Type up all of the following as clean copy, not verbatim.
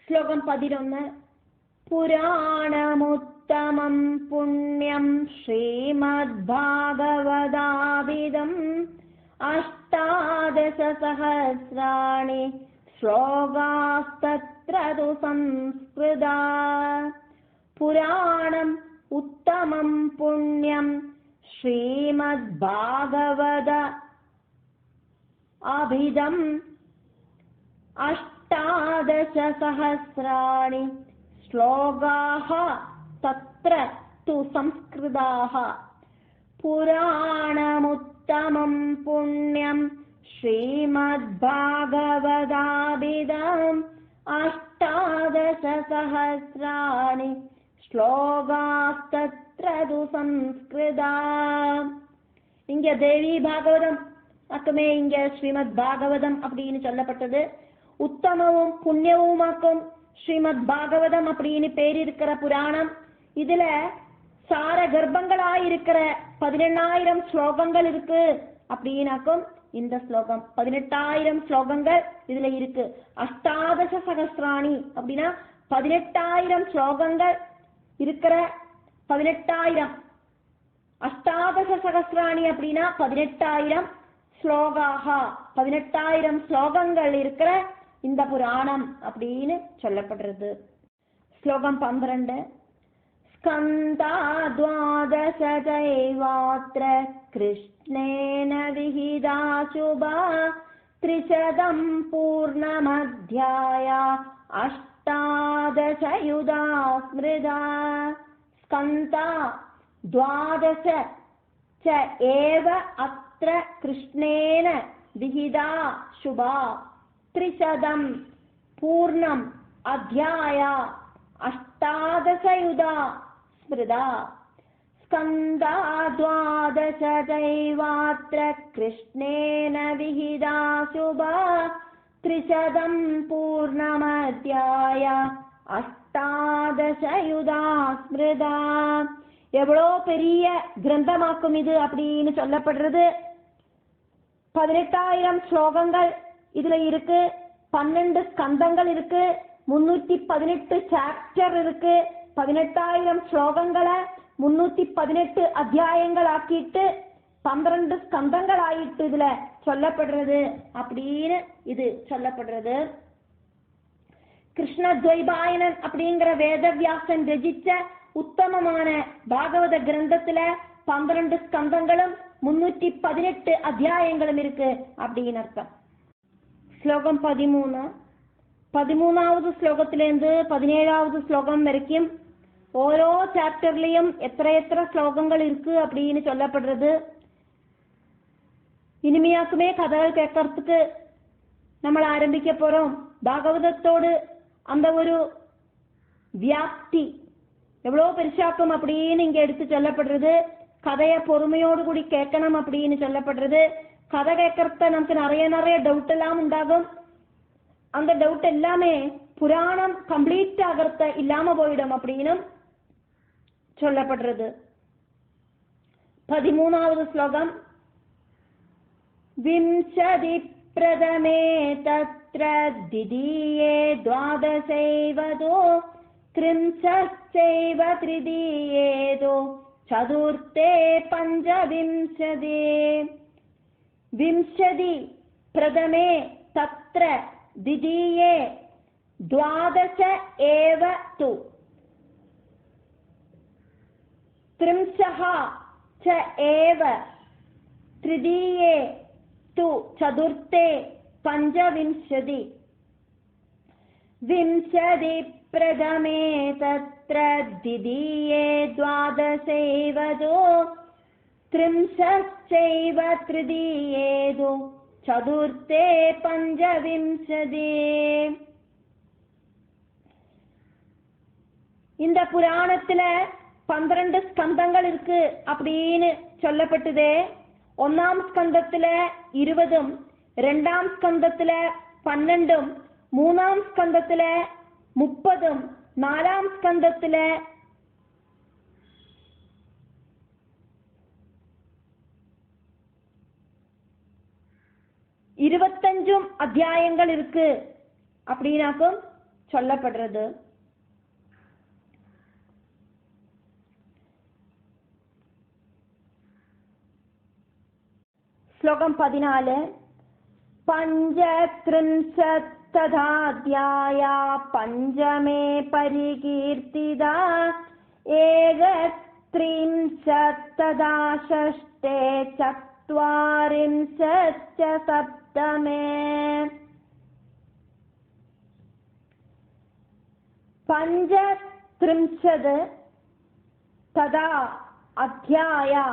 ശ്ലോകം 11. പുരാണമുത്തമം പുണ്യം ശ്രീമദ്ഭാഗവതാവിദം അഷ്ടാദശസഹസ്രാണി ശ്ലോകാസ്തത്ര തു സംസ്കൃതാ. പുരാണം ഉത്തമം പുണ്യം ശ്രീമദ്ഭാഗവത അഭിധം അഷ്ടാദശസഹസ്രാണി ശ്ലോകാഃ തത്ര തു സംസ്കൃതാഃ. പുരാണമുത്തമം പുണ്യം ശ്രീമദ്ഭാഗവതാഭിധം അഷ്ടാദശസഹസ്രാണി ശ്ലോകാസ്തത്ര തു സംസ്കൃതാ. இங்க தேவி பாகவதம் அக்குமே இங்க ஸ்ரீமத் பாகவதம் அப்படின்னு சொல்லப்பட்டது. உத்தமவும் புண்ணியவுமாக்கும் ஸ்ரீமத் பாகவதம் அப்படின்னு பேர் இருக்கிற புராணம். இதுல சார கர்ப்பங்களாயிருக்கிற 18,000 ஸ்லோகங்கள் இருக்கு அப்படின்னாக்கும் இந்த ஸ்லோகம் 18,000 ஸ்லோகங்கள் இதுல இருக்கு. அஷ்டாதச சகஸ்ராணி அப்படின்னா 18,000 ஸ்லோகங்கள் இருக்கிற 18,000. அஷ்டாதச சகஸ்ராணி அப்படின்னா 18,000 ஸ்லோகாக 18,000 ஸ்லோகங்கள் இருக்கிற இந்த புராணம் அப்படின்னு சொல்லப்படுறது. ஸ்லோகம் 12. ஸ்கந்தா த்வாதச தைவாத்ர கிருஷ்ணேன விஹிதா சுபா த்ரிசதம் பூர்ணமத்யாய அஷ்டாதசயுதா ஸ்மிருதா. ஸ்கந்தா த்வாதச ச ஏவ அத்ர கிருஷ்ணேன விஹிதா சுபா த்ரிசதம் பூர்ணம் அத்யாய அஷ்டாதசயுதா ஸ்மிருதா. ஸ்கந்தா த்வாதச தைவாத்ர கிருஷ்ணேன விஹிதா சுபா த்ரிசதம் பூர்ணமத்யாய அஷ்டாதசயுதா ஸ்மிருதா. எவ்வளோ பெரிய கிரந்தமாக்கும் இது அப்படின்னு சொல்லப்படுறது. 18,000 ஸ்லோகங்கள் இதுல இருக்கு. 12 ஸ்கந்தங்கள் இருக்கு. 318 சாப்டர் இருக்கு. 18,000 ஸ்லோகங்களை 318 அத்தியாயங்கள் ஆக்கிட்டு 12 ஸ்கந்தங்கள் ஆயிட்டு இதுல சொல்லப்படுறது அப்படின்னு இது சொல்லப்படுறது. கிருஷ்ணத்வைபாயனன் அப்படிங்கிற வேதவியாசன் ரசிச்ச உத்தமமான பாகவத கிரந்தத்துல 12 ஸ்கந்தங்களும் 318 அத்தியாயங்களும் இருக்கு அப்படின்னு அர்த்தம். ஸ்லோகம் 13. 13வது ஸ்லோகத்திலிருந்து 17வது ஸ்லோகம் வரைக்கும் ஓரோ சாப்டர்லயும் எത്ര ஸ்லோகங்கள் இருக்கு அப்படின்னு சொல்லப்படுறது. இனிமையாக்குமே கதைகள் கேட்கறதுக்கு നമ്മൾ ஆரம்பிக்க போறோம். பாகவதத்தோடு அந்த ஒரு வியாப்தி எவ்வளோ பெருசாக்கும் அப்படின்னு இங்க எடுத்து சொல்லப்படுறது. கதைய பொறுமையோடு கூடி கேட்கணும் அப்படின்னு சொல்லப்படுறது. கதை கேட்கறத நமக்கு நிறைய டவுட் எல்லாம் உண்டாகும். அந்த டவுட் எல்லாமே புராணம் கம்ப்ளீட் ஆகிறத இல்லாம போயிடும் அப்படின்னு சொல்லப்படுறது. 13வது ஸ்லோகம். விம்சதி பிரதமே தத்ர திதீயே த்வாதசைவதோ த்ரிம்சச்சைவ த்ரிதீயேதோ சதுர்த்தே பஞ்சவிம்சதே. விம்சதி பிரதமே தத்ர திதீயே த்வாதச ஏவ து த்ரிம்சஹ ச ஏவ த்ரிதீயே து சதுர்த்தே பஞ்சவிம்சதி. விம்சதி பிரதமே தத்ர திதீயே த்வாதசைவதோ த்ரிம்சச்சைவ த்ரிதீயேதோ சதுர்த்தே பஞ்சவிம்சதி. இந்த புராணத்துல 12 ஸ்கந்தங்கள் இருக்கு அப்படின்னு சொல்லப்பட்டதே. 1ஆம் ஸ்கந்தத்துல 20, 2ஆம் ஸ்கந்தத்துல 12, 3ஆம் ஸ்கந்தத்துல 30, 4ஆம் ஸ்கந்தத்துல 25 அத்தியாயங்கள் இருக்கு அப்படின்னாக்கும் சொல்லப்படுறது. ஸ்லோகம் 14. பஞ்சத்ரிம்சத்ததாத்யாயா பஞ்சமே பரிகீர்த்திதா ஏகத்ரிம்சத்ததா ஷஷ்டே சத்வாரிம்சச்ச சப்தமே. பஞ்சத்ரிம்சத் ததா அத்யாயா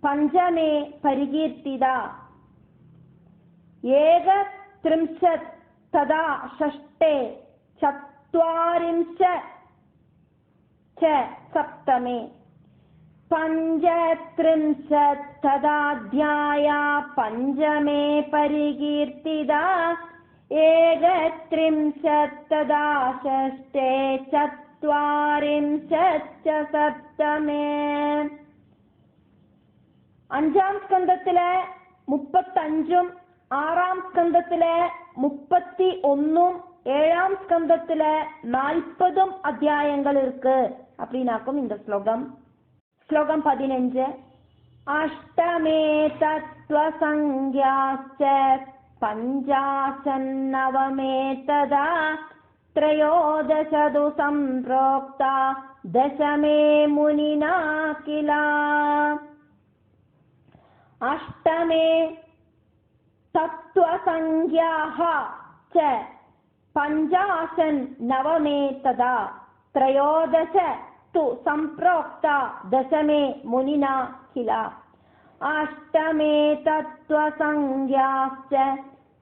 பஞ்சமே பரிகீர்த்திதா ஏகத்ரிம்சத் ததா ஷஷ்டே சத்வாரிம்ச ச சப்தமே. பஞ்சத்ரிம்சத் ததாத்யாயா பஞ்சமே பரிகீர்த்திதா ஏகத்ரிம்சத் ததா ஷஷ்டே சத்வாரிம்சச்ச சப்தமே. அஞ்சாம் ஸ்கந்தத்துல 35, ஆறாம் ஸ்கந்தத்துல 31, ஏழாம் ஸ்கந்தத்துல 40 அத்தியாயங்கள் இருக்கு அப்படின்னாக்கும் இந்த ஸ்லோகம். ஸ்லோகம் 15. அஷ்டமே தத்வசங்யாச்ச பஞ்சாசன்னவமே ததா த்ரயோதசது சம்பிரோக்தா தசமே முனினா கிலா. அஷ்டமே தத்வசங்யாஹ ச பஞ்சாசன் நவமே ததா த்ரயோதச து சம்பிரோக்தா தசமே முனினா கிலா. அஷ்டமே தத்வசங்யாச்ச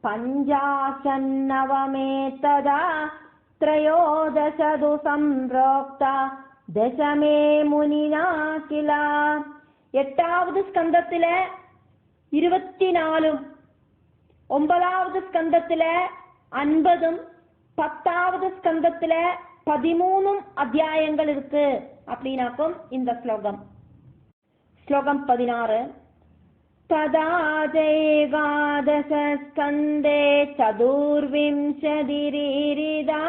பஞ்சாசன் நவமே ததா த்ரயோதசது சம்பிரோக்தா தசமே முனினா கிலா. எட்டாவது ஸ்கந்தத்துல 24, 9வது ஸ்கந்தத்துல 50, 10வது ஸ்கந்தத்துல 13 அத்தியாயங்கள் இருக்கு அப்படின்னாக்கும் இந்த ஸ்லோகம். ஸ்லோகம் 16. ததா ஜைகாதச ஸ்கந்தே சதுர்விம்சதிரீரிதா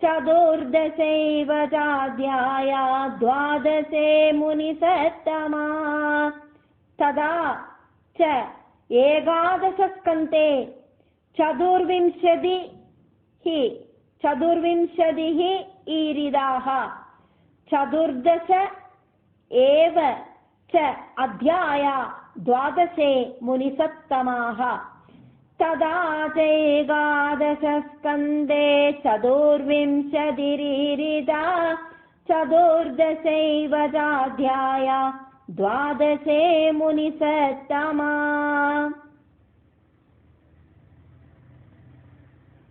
சதுர்தசைவ சாத்யாயா த்வாதசே முனிசத்தமா. ததா ச ஏகாதச ஸ்கந்தே சதுர்விம்சதிः ஈரிதாः சதுர்தச ஏவ ச அத்யாயா த்வாதசே முனிசத்தமாः. ததா ஏகாதச ஸ்கந்தே சதுர்விம்சதிரீரிதா சதுர்தசைவ சாத்யாயா த்வாதசே முனிசத்தமா.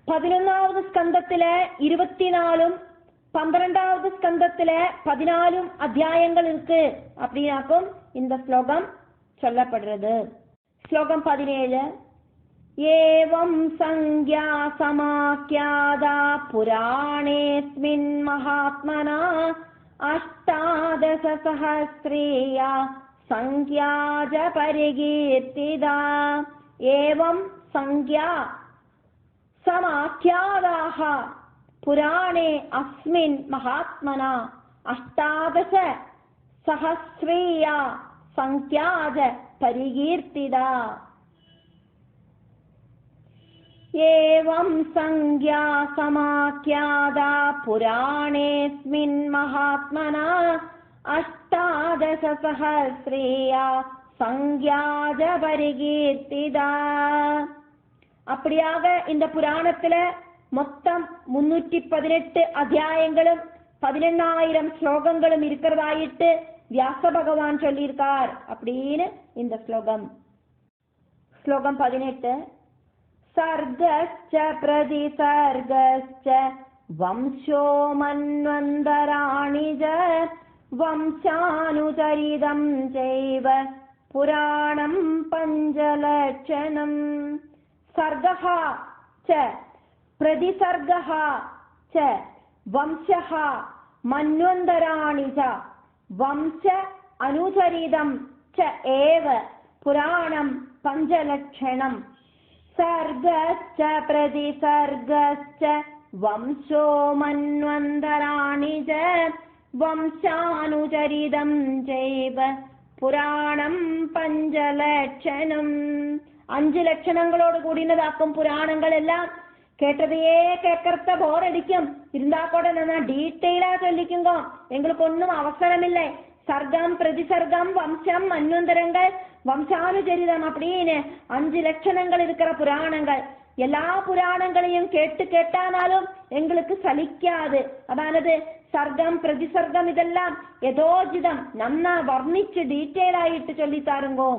11வது ஸ்கந்தத்துல 24, 12வது ஸ்கந்தத்துல 14 அத்தியாயங்கள் இருக்கு அப்படின்னாக்கும் இந்த ஸ்லோகம் சொல்லப்படுறது. ஸ்லோகம் 17. ஏவம் சங்யா சமாக்யாதா புராணேஸ்மின் மகாத்மனா அஷ்டாதச சஹஸ்ரீயா சங்யாஜ பரிகீர்த்திதா. ஏவம் சங்யா சமாக்யாதாஹ புராணே அஸ்மின் மகாத்மனா அஷ்டாதச சஹஸ்ரீயா சங்யாஜ பரிகீர்த்திதா. ஏவம் சங்யா சமாக்யாதா புராணேஸ்மின் மகாத்மனா அஷ்டாதச சஹஸ்ரீயா சங்யாஜ பரிகீர்த்திதா. அப்படியாக இந்த புராணத்துல மொத்தம் 318 அத்தியாயங்களும் 18,000 ஸ்லோகங்களும் இருக்கிறதாயிட்டு வியாச பகவான் சொல்லியிருக்கார் அப்படின்னு இந்த ஸ்லோகம். ஸ்லோகம் 18. சர்கஸ்ச பிரதிசர்கஸ்ச வம்சோ மன்வந்தராணி ஜ வம்சானுசரிதம் ஜைவ புராணம் பஞ்சலட்சணம். சர்கஹ ச பிரதிசர்கஹ ச வம்சஹ மன்வந்தராணி ச வம்ச அனுசரிதம் ச ஏவ புராணம் பஞ்சலட்சணம். சர்கஸ்ச பிரதிசர்கஸ்ச വംശോ മന്വന്തരാണി ച വംശാനുചരിതം ചൈവ പുരാണം പഞ്ചലക്ഷണം. 5 ലക്ഷണങ്ങളോട് കൂടിയതാക്കും പുരാണങ്ങളെല്ലാം. കേട്ടതേ കേക്കർത്ത ബോറടിക്കും. ഇരുന്നാക്കോടെ നിന്നാ ഡീറ്റെയിലാ ചൊല്ലിക്കുമ്പോ എങ്ങൾക്കൊന്നും അവസരമില്ലേ. സർഗം പ്രതിസർഗം വംശം മന്വന്തരങ്ങൾ வம்சானுச்சரிதம் அப்படின்னு 5 லட்சணங்கள் இருக்கிற புராணங்கள். எல்லா புராணங்களையும் கேட்டானாலும் எங்களுக்கு சலிக்காது. அதானது சர்க்கம் பிரதிசர்க்கம் இதெல்லாம் யதோஜிதம் நன்னா வர்ணிச்சு டீட்டெயில் ஆயிட்டு சொல்லி தாருங்கோ.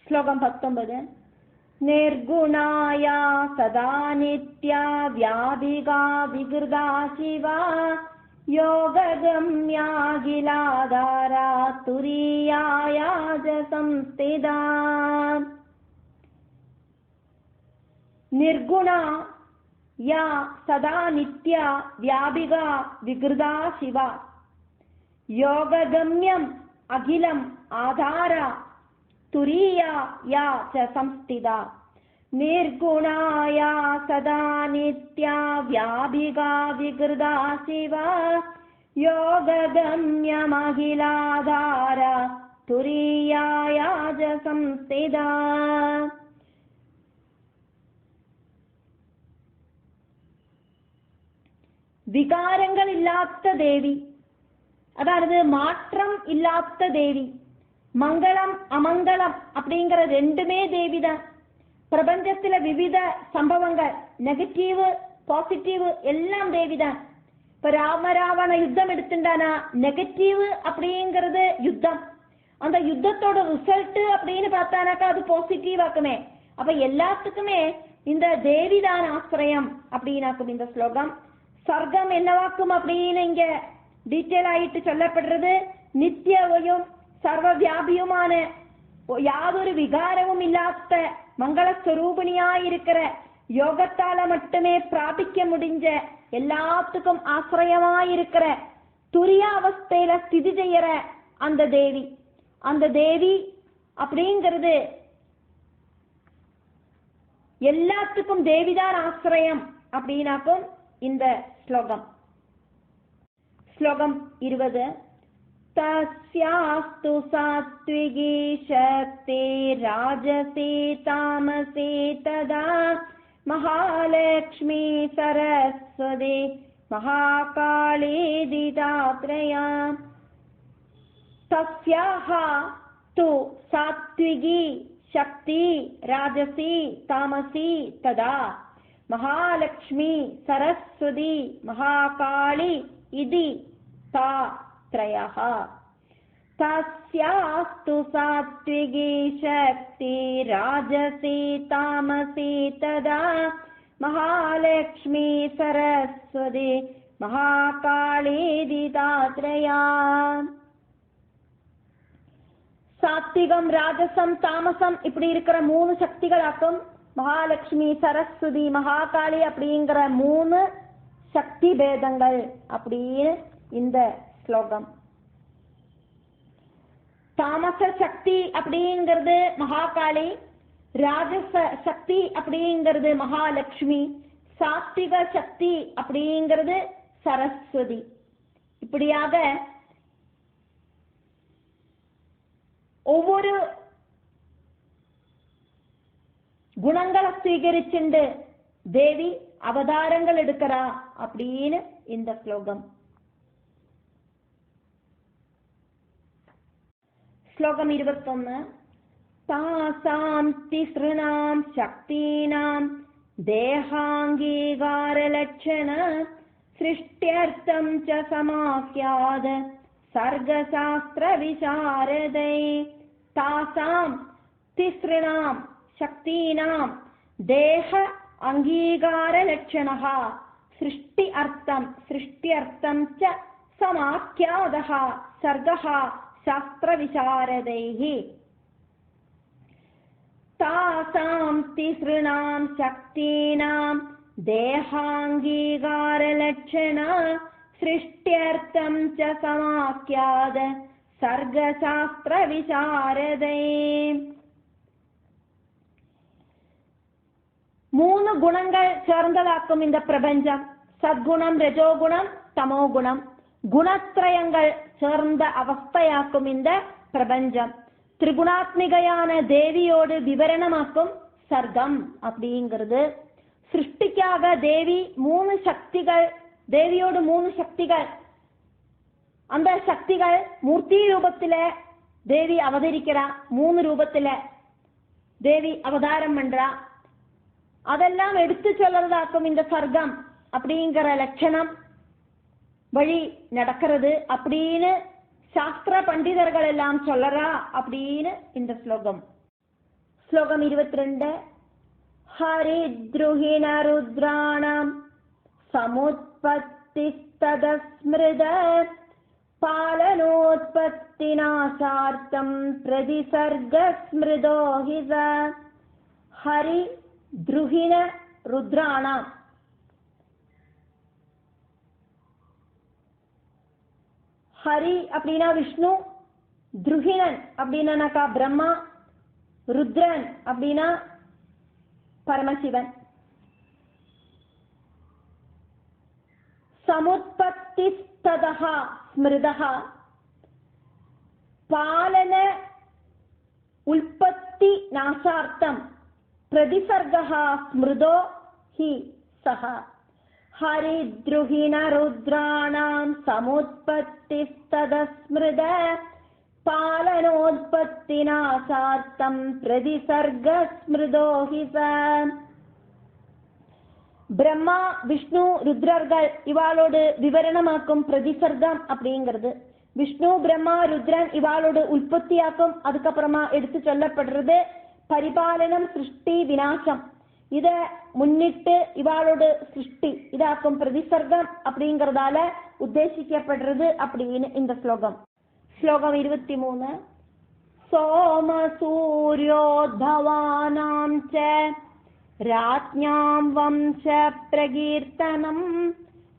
ஸ்லோகம் 19. நிர்குணாயா சதா நித்யா வியாபிகா விகிருதா சிவா யோககம்யாகிலாதாரா துரியாயாஜ சம்ஸ்திதா. நிர்குணா யா சதா நித்யா வியாபிகா விகிருதா சிவா யோககம்யம் அகிலம் ஆதாரா துரியா யா ச சம்ஸ்திதா. निर्गुणाया सदा नित्या व्याभिगा विकृदा शिवा योगगम्यमखिलाधारा तुरीयाया च संस्थिता. വികാരങ്ങൾ ഇല്ലാത്ത ദേവി, അതായത് മാറ്റം ഇല്ലാത്ത ദേവി. മംഗളം അമംഗളം அப்படிங்கிற ரெண்டுமே தேவிதான். பிரபஞ்சத்துல விவித சம்பவங்கள் நெகட்டிவ் பாசிட்டிவ் எல்லாம் தேவிதான். இப்ப ராமராவண யுத்தம் எடுத்துட்டானா நெகட்டிவ் அப்படிங்கிறது யுத்தம். அந்த யுத்தத்தோட ரிசல்ட் அப்படின்னு பார்த்தானாக்கா அது பாசிட்டிவ் ஆக்குமே. அப்ப எல்லாத்துக்குமே இந்த தேவிதான் ஆசிரியம் அப்படின்னாக்கும் இந்த ஸ்லோகம். சர்க்கம் என்னவாக்கும் அப்படின்னு இங்க டீட்டெயில் ஆயிட்டு சொல்லப்படுறது. நித்தியவையும் சர்வ வியாபியுமான யாதொரு விகாரமும் இல்லாத மங்களஸ்வரூபிணியாயிருக்கிற யோகத்தால மட்டுமே பிராபிக்க முடிஞ்ச எல்லாத்துக்கும் ஆசிரியமாயிருக்கிற துரிய அவஸ்தையில ஸ்திதி செய்யற அந்த தேவி. அந்த தேவி அப்படிங்கிறது எல்லாத்துக்கும் தேவிதான் ஆசிரியம் அப்படின்னாக்கும் இந்த ஸ்லோகம். ஸ்லோகம் 20. तस्यास्तु सात्विकी शक्ति राजसी तामसी तदा महालक्ष्मी सरस्वती महाकाली दितात्रया. तस्याः तु सात्विकी शक्ति राजसी तामसी तदा महालक्ष्मी सरस्वती महाकाली इति ता त्रयः. तस्यास्तु सात्विकी शक्ति राजसी तामसी तदा महालक्ष्मी सरस्वती महाकाली दितात्रया. சாத்விகம் ராஜசம் தாமசம் இப்படி இருக்கிற 3 சக்திகளாக்கும் மகாலட்சுமி சரஸ்வதி மகாகாளி அப்படிங்கிற 3 சக்தி பேதங்கள் அப்படின்னு இந்த ஸ்லோகம். தாமச சக்தி அப்படிங்கிறது மகாகாளி, ராஜச சக்தி அப்படிங்கிறது மகாலட்சுமி, சாத்விக சக்தி அப்படிங்கிறது சரஸ்வதி. இப்படியாக ஒவ்வொரு குணங்களை ஸ்வீகரிச்சுண்டு தேவி அவதாரங்கள் எடுக்கிறா அப்படின்னு இந்த ஸ்லோகம். ஸ்லோகம் 21. தாசாம் திஸ்ருணாம் சக்தீனாம் தேகாங்கீகார லட்சண சிருஷ்ட்யர்த்தம் ச சமாக்யாத சர்கசாஸ்திர விசாரதை. தாசாம் திஸ்ருணாம் சக்தீனாம் தேக அங்கீகார லட்சணः சிருஷ்டி அர்த்தம் ச சமாக்யாதः சர்கः शास्त्र विशारदैः. तासां तिसृणां शक्तीनां देहांगीकारलक्षण सृष्ट्यर्थं च समाख्याद सर्गशास्त्र विशारदैः. மூணு குணங்கள் சேர்ந்ததாக்கும் இந்த பிரபஞ்சம். சத்குணம், ரஜோகுணம், தமோகுணம். குணத்ரயங்கள் சேர்ந்த அவஸ்தையாக்கும் இந்த பிரபஞ்சம். திரிகுணாத்மிகையான தேவியோடு விவரணமாக்கும் சர்க்கம் அப்படிங்கிறது. சிருஷ்டிக்காக தேவி மூணு சக்திகள், தேவியோடு மூணு சக்திகள், அந்த சக்திகள் மூர்த்தி ரூபத்தில தேவி அவதரிக்கிறா, மூணு ரூபத்தில தேவி அவதாரம் பண்றா. அதெல்லாம் எடுத்து சொல்றதாக்கும் இந்த சர்க்கம் அப்படிங்கிற லட்சணம் வழி நடக்கிறது அப்படின்னு சாஸ்திர பண்டிதர்கள் எல்லாம் சொல்லறா அப்படின்னு இந்த ஸ்லோகம். ஸ்லோகம் 22. ஹரித்ருஹிண ருத்ராணாம் சமுத்பத்திஸ்ததஸ்மிருத பாலனோத்பத்திநாசார்த்தம் பிரதிசர்கஸ்மிருதோ ஹிஸ. ஹரி த்ருஹிண ருத்ராணாம். ஹரி அப்படின்னா விஷ்ணு, த்ருஹிணன் அப்படின்னாக்கா பிரம்மா, ருத்ரன் அப்படின்னா பரமசிவன். சமுத்பத்திஸ்ததஹ ஸ்மிருதஹ. பாலன உல்பத்தி நாசார்த்தம் பிரதிசர்கஹ ஸ்மிருதோ ஹி சஹ. ஹரித்ருஹிண ருத்ராணாம் சமுத்பத்திஸ்ததஸ்மிருத பாலனோத்பத்திநாசார்த்தம் பிரதிசர்கஸ்மிருதோ ஹி ச. பிரம்மா, விஷ்ணு, ருத்ரர்கள் இவாளோடு விவரணமாக்கும் பிரதிசர்க்கம் அப்படிங்கிறது. விஷ்ணு, பிரம்மா, ருத்ரன் இவாளோடு உற்பத்தியாக்கும். அதுக்கப்புறமா எடுத்து சொல்லப்படுறது பரிபாலனம், சிருஷ்டி, விநாசம். இத முன்னிட்டு இவாளோட சிருஷ்டி இதாக்கும் பிரதிசர்க்கம் அப்படிங்கறதால உத்தேசிக்கப்படுறது அப்படின்னு இந்த ஸ்லோகம். ஸ்லோகம் 23. சோம சூர்யோத்பவானாம் ச ராஜ்ஞாம் வம்ச பிரகீர்த்தனம்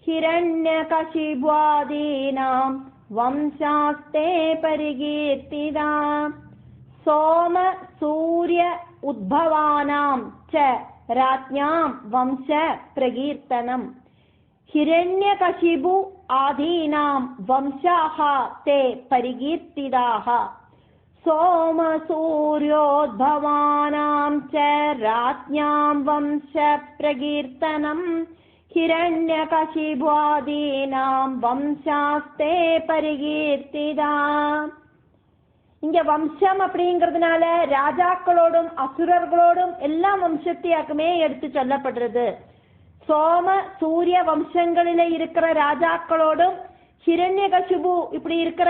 ஹிரண்யகசிப்வாதீனாம் வம்சாஸ்தே பரிகீர்த்திதா. சோம சூரிய உத்பவானாம் ச ராஜ்ஞாம் வம்ச பிரகீர்த்தனம் ஹிரண்யகசிபு ஆதீனாம் வம்சாஹ தே பரிகீர்த்திதாஹ. சோம சூர்யோத்பவானாம் ச ராஜ்ஞாம் வம்ச பிரகீர்த்தனம் ஹிரண்யகசிபு ஆதீனாம் வம்சாஸ்தே பரிகீர்த்திதா. இங்க வம்சம் அப்படிங்கிறதுனால ராஜாக்களோடும் அசுரர்களோடும் எல்லா வம்சத்தையாக்குமே எடுத்து சொல்லப்படுறது. சோம சூரிய வம்சங்களில இருக்கிற ராஜாக்களோடும் ஹிரண்யகசிபு இப்படி இருக்கிற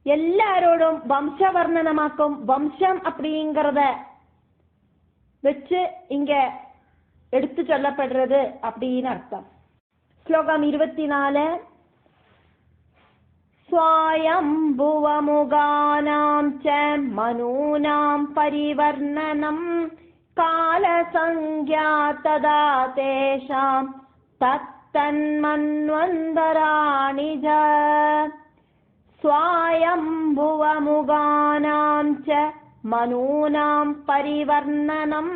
எல்லாரோடும் வம்ச வர்ணனமாக்கும். வம்சம் அப்படிங்கிறத வச்சு இங்க எடுத்து சொல்லப்படுறது அப்படின்னு அர்த்தம். ஸ்லோகம் 24. ஸ்வயம்புவமுகானாம் ச மனூனாம் பரிவர்ணனம் காலசங்க்யா ததா தேஷாம் தத்தன்மன்வந்தராணி ஜ. ஸ்வயம்புவமுகானாம் ச மனூனாம் பரிவர்ணனம்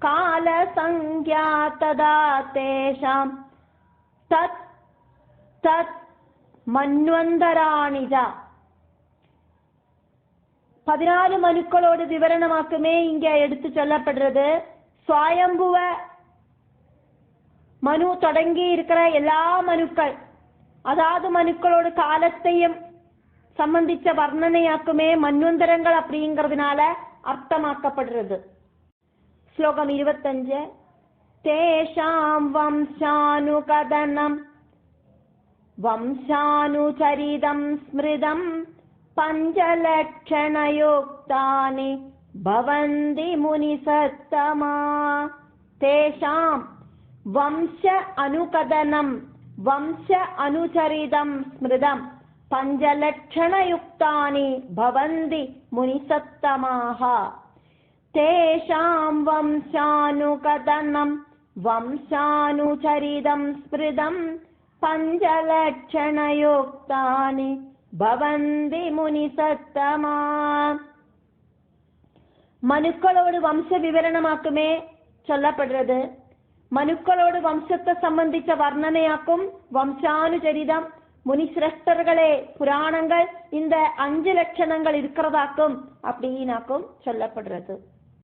காலசங்க்யா ததா தேஷாம் தத் தத் மன்வந்தராணிஜா. 14 மனுக்களோடு விவரணமாக்குமே இங்க எடுத்து சொல்லப்படுறது. சுவாயம்புவ மனு தொடங்கி இருக்கிற எல்லா மனுக்கள், அதாவது மனுக்களோடு காலத்தையும் சம்பந்திச்ச வர்ணனையாக்குமே மன்வந்தரங்கள் அப்படிங்கிறதுனால அர்த்தமாக்கப்படுறது. ஸ்லோகம் 25. தேஷாம் வம்சானுகதனம் வம்சானுசரிதம் ஸ்மிருதம் பஞ்சலக்ஷணயோக்தானி பவந்தி முனிசத்தமா. தேஷாம் வம்ச அனுகதனம் வம்ச அனுசரிதம் ஸ்மிருதம் பஞ்சலக்ஷணயுக்தானி பவந்தி முனிசத்தமாக. தேஷாம் வம்சானுகதனம் வம்சானுசரிதம் ஸ்மிருதம் பஞ்சலக்ஷணயோக்தானி பவந்தி முனிசத்தமா. மனுக்களோடு வம்ச விவரணமாக்குமே சொல்லப்படுறது. மனுக்களோடு வம்சத்தை சம்பந்திச்ச வர்ணனையாக்கும் வம்சானுச்சரிதம், முனிசிரஷ்டர்களே புராணங்கள் இந்த 5 லட்சணங்கள் இருக்கிறதாக்கும் அப்படின்னாக்கும் சொல்லப்படுறது.